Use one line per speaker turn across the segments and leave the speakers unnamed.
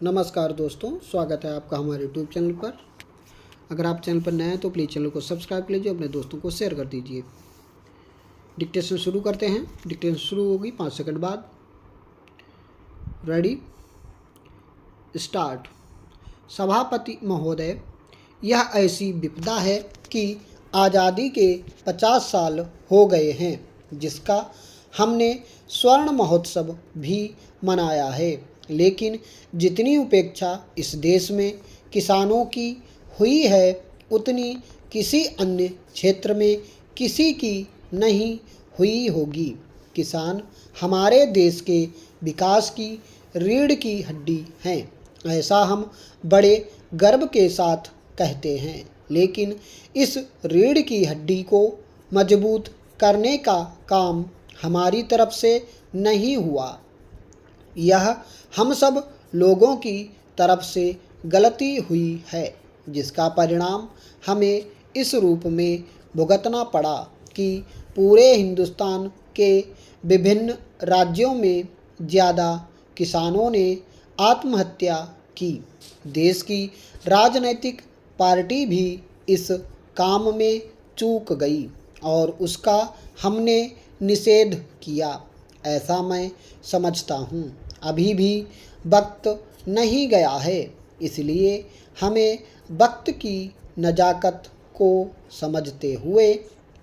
नमस्कार दोस्तों, स्वागत है आपका हमारे यूट्यूब चैनल पर। अगर आप चैनल पर नए हैं तो प्लीज़ चैनल को सब्सक्राइब कर लीजिए, अपने दोस्तों को शेयर कर दीजिए। डिक्टेशन शुरू करते हैं। डिक्टेशन शुरू होगी 5 सेकंड बाद। Ready, start. सभापति महोदय, यह ऐसी विपदा है कि आज़ादी के 50 साल हो गए हैं, जिसका हमने स्वर्ण महोत्सव भी मनाया है, लेकिन जितनी उपेक्षा इस देश में किसानों की हुई है, उतनी किसी अन्य क्षेत्र में किसी की नहीं हुई होगी। किसान हमारे देश के विकास की रीढ़ की हड्डी हैं, ऐसा हम बड़े गर्व के साथ कहते हैं, लेकिन इस रीढ़ की हड्डी को मजबूत करने का काम हमारी तरफ से नहीं हुआ। यह हम सब लोगों की तरफ से गलती हुई है, जिसका परिणाम हमें इस रूप में भुगतना पड़ा कि पूरे हिंदुस्तान के विभिन्न राज्यों में ज़्यादा किसानों ने आत्महत्या की। देश की राजनीतिक पार्टी भी इस काम में चूक गई और उसका हमने निषेध किया, ऐसा मैं समझता हूँ। अभी भी वक्त नहीं गया है, इसलिए हमें वक्त की नज़ाकत को समझते हुए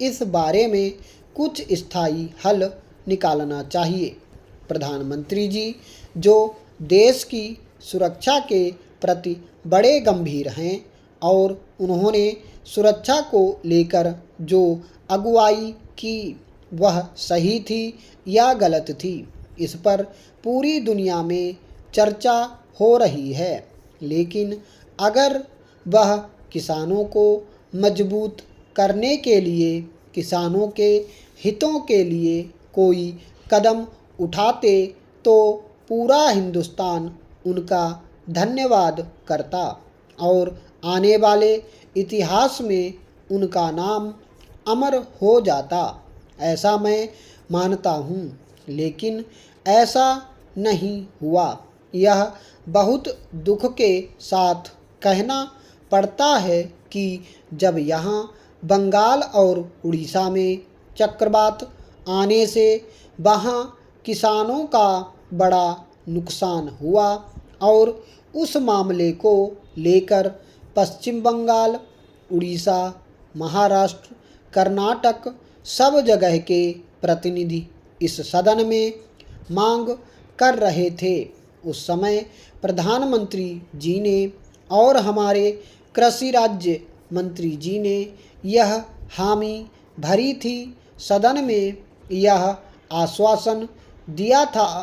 इस बारे में कुछ स्थायी हल निकालना चाहिए। प्रधानमंत्री जी, जो देश की सुरक्षा के प्रति बड़े गंभीर हैं और उन्होंने सुरक्षा को लेकर जो अगुवाई की, वह सही थी या गलत थी, इस पर पूरी दुनिया में चर्चा हो रही है। लेकिन अगर वह किसानों को मजबूत करने के लिए, किसानों के हितों के लिए कोई कदम उठाते तो पूरा हिंदुस्तान उनका धन्यवाद करता और आने वाले इतिहास में उनका नाम अमर हो जाता, ऐसा मैं मानता हूँ। लेकिन ऐसा नहीं हुआ। यह बहुत दुख के साथ कहना पड़ता है कि जब यहाँ बंगाल और उड़ीसा में चक्रवात आने से वहाँ किसानों का बड़ा नुकसान हुआ और उस मामले को लेकर पश्चिम बंगाल, उड़ीसा, महाराष्ट्र, कर्नाटक सब जगह के प्रतिनिधि इस सदन में मांग कर रहे थे। उस समय प्रधानमंत्री जी ने और हमारे कृषि राज्य मंत्री जी ने यह हामी भरी थी, सदन में यह आश्वासन दिया था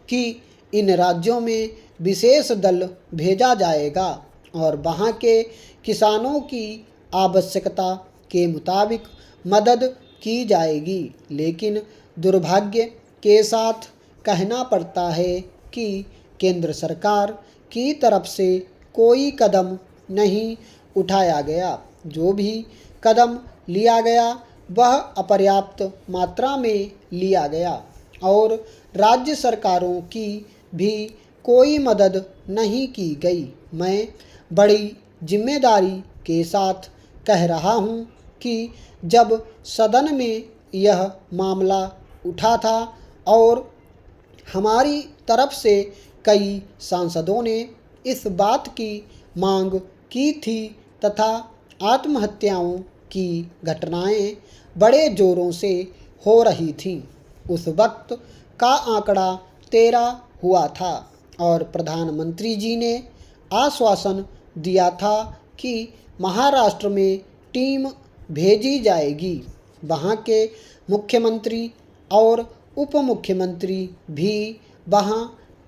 कि इन राज्यों में विशेष दल भेजा जाएगा और वहाँ के किसानों की आवश्यकता के मुताबिक मदद की जाएगी। लेकिन दुर्भाग्य के साथ कहना पड़ता है कि केंद्र सरकार की तरफ से कोई कदम नहीं उठाया गया। जो भी कदम लिया गया वह अपर्याप्त मात्रा में लिया गया और राज्य सरकारों की भी कोई मदद नहीं की गई। मैं बड़ी जिम्मेदारी के साथ कह रहा हूँ कि जब सदन में यह मामला उठा था और हमारी तरफ से कई सांसदों ने इस बात की मांग की थी तथा आत्महत्याओं की घटनाएं बड़े ज़ोरों से हो रही थीं। उस वक्त का आंकड़ा 13 हुआ था और प्रधानमंत्री जी ने आश्वासन दिया था कि महाराष्ट्र में टीम भेजी जाएगी। वहाँ के मुख्यमंत्री और उप मुख्यमंत्री भी वहाँ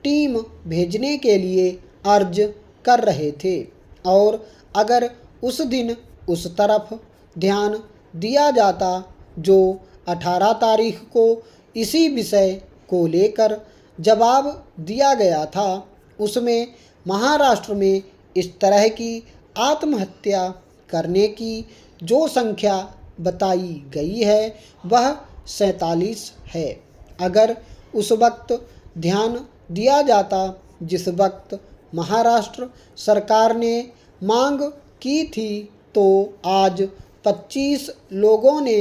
टीम भेजने के लिए अर्ज कर रहे थे और अगर उस दिन उस तरफ ध्यान दिया जाता जो 18 तारीख को इसी विषय को लेकर जवाब दिया गया था, उसमें महाराष्ट्र में इस तरह की आत्महत्या करने की जो संख्या बताई गई है वह 47 है। अगर उस वक्त ध्यान दिया जाता जिस वक्त महाराष्ट्र सरकार ने मांग की थी तो आज 25 लोगों ने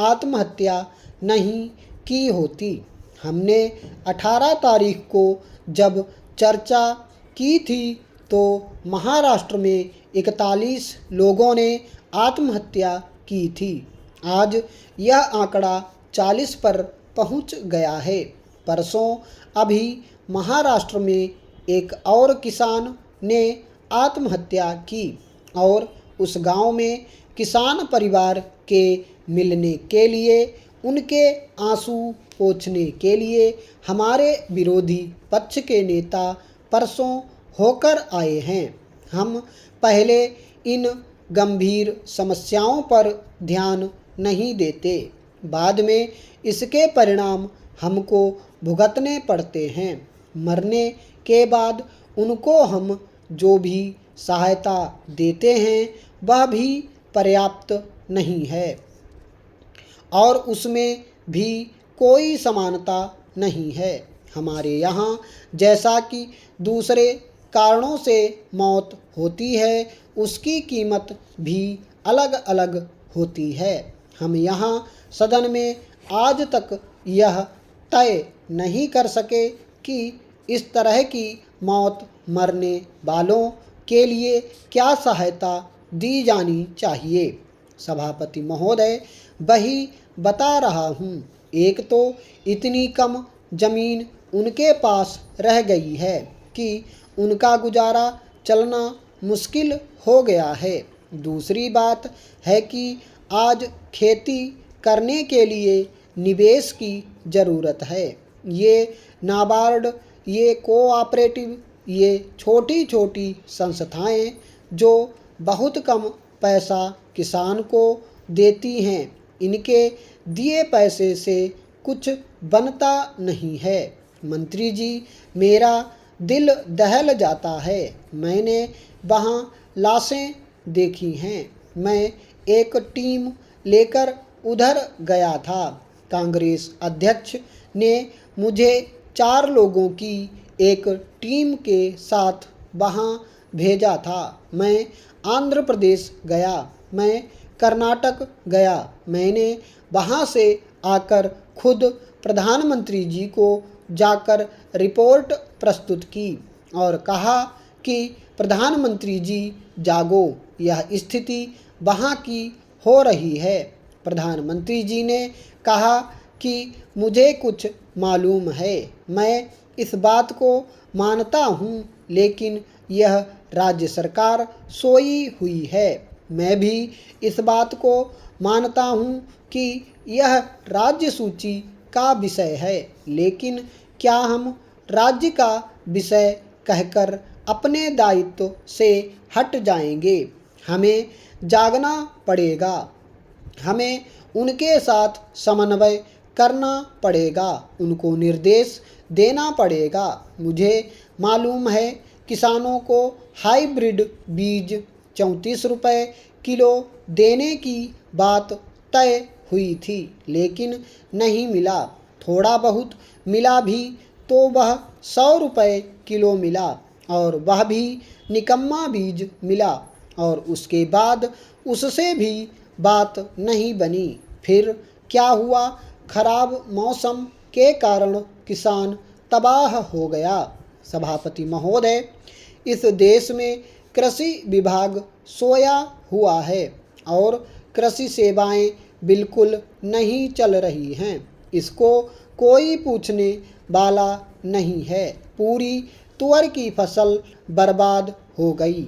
आत्महत्या नहीं की होती। हमने 18 तारीख को जब चर्चा की थी तो महाराष्ट्र में 41 लोगों ने आत्महत्या की थी। आज यह आंकड़ा 40 पर पहुंच गया है। परसों अभी महाराष्ट्र में एक और किसान ने आत्महत्या की और उस गांव में किसान परिवार के मिलने के लिए, उनके आंसू पोंछने के लिए हमारे विरोधी पक्ष के नेता परसों होकर आए हैं। हम पहले इन गंभीर समस्याओं पर ध्यान नहीं देते, बाद में इसके परिणाम हमको भुगतने पड़ते हैं। मरने के बाद उनको हम जो भी सहायता देते हैं वह भी पर्याप्त नहीं है और उसमें भी कोई समानता नहीं है। हमारे यहाँ जैसा कि दूसरे कारणों से मौत होती है उसकी कीमत भी अलग अलग होती है। हम यहाँ सदन में आज तक यह तय नहीं कर सके कि इस तरह की मौत मरने वालों के लिए क्या सहायता दी जानी चाहिए। सभापति महोदय, वही बता रहा हूँ। एक तो इतनी कम जमीन उनके पास रह गई है कि उनका गुजारा चलना मुश्किल हो गया है। दूसरी बात है कि आज खेती करने के लिए निवेश की ज़रूरत है। ये नाबार्ड, ये कोऑपरेटिव, ये छोटी छोटी संस्थाएं जो बहुत कम पैसा किसान को देती हैं, इनके दिए पैसे से कुछ बनता नहीं है। मंत्री जी, मेरा दिल दहल जाता है। मैंने वहाँ लाशें देखी हैं। मैं एक टीम लेकर उधर गया था। कांग्रेस अध्यक्ष ने मुझे 4 लोगों की एक टीम के साथ वहाँ भेजा था। मैं आंध्र प्रदेश गया, मैं कर्नाटक गया। मैंने वहाँ से आकर खुद प्रधानमंत्री जी को जाकर रिपोर्ट प्रस्तुत की और कहा कि प्रधानमंत्री जी जागो, यह स्थिति वहाँ की हो रही है। प्रधानमंत्री जी ने कहा कि मुझे कुछ मालूम है, मैं इस बात को मानता हूँ, लेकिन यह राज्य सरकार सोई हुई है। मैं भी इस बात को मानता हूँ कि यह राज्य सूची का विषय है, लेकिन क्या हम राज्य का विषय कहकर अपने दायित्व से हट जाएंगे? हमें जागना पड़ेगा। हमें उनके साथ समन्वय करना पड़ेगा, उनको निर्देश देना पड़ेगा। मुझे मालूम है किसानों को हाइब्रिड बीज 34 रुपये किलो देने की बात तय हुई थी, लेकिन नहीं मिला। थोड़ा बहुत मिला भी तो वह 100 रुपये किलो मिला और वह भी निकम्मा बीज मिला और उसके बाद उससे भी बात नहीं बनी। फिर क्या हुआ? खराब मौसम के कारण किसान तबाह हो गया। सभापति महोदय, इस देश में कृषि विभाग सोया हुआ है और कृषि सेवाएं बिल्कुल नहीं चल रही हैं। इसको कोई पूछने वाला नहीं है। पूरी तुअर की फसल बर्बाद हो गई,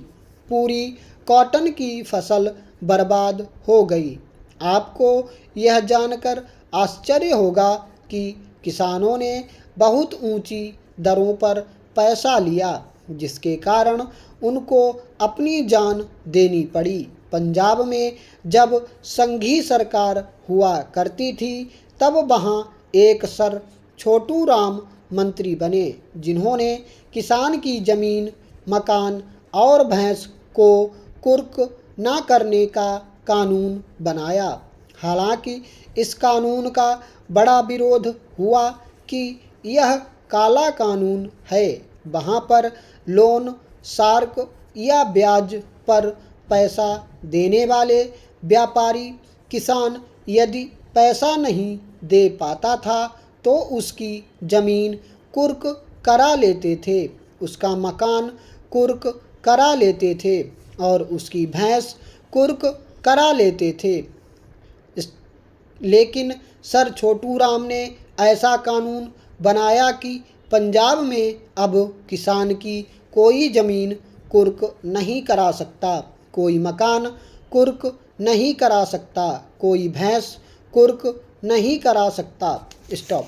पूरी कॉटन की फसल बर्बाद हो गई। आपको यह जानकर आश्चर्य होगा कि किसानों ने बहुत ऊंची दरों पर पैसा लिया, जिसके कारण उनको अपनी जान देनी पड़ी। पंजाब में जब संघी सरकार हुआ करती थी तब वहाँ एक सर छोटू राम मंत्री बने, जिन्होंने किसान की ज़मीन, मकान और भैंस को कुर्क ना करने का कानून बनाया। हालांकि इस कानून का बड़ा विरोध हुआ कि यह काला कानून है, वहाँ पर लोन शार्क या ब्याज पर पैसा देने वाले व्यापारी किसान यदि पैसा नहीं दे पाता था तो उसकी ज़मीन कुर्क करा लेते थे, उसका मकान कुर्क करा लेते थे और उसकी भैंस कुर्क करा लेते थे। लेकिन सर छोटू राम ने ऐसा कानून बनाया कि पंजाब में अब किसान की कोई ज़मीन कुर्क नहीं करा सकता, कोई मकान कुर्क नहीं करा सकता, कोई भैंस कुर्क नहीं करा सकता। स्टॉप।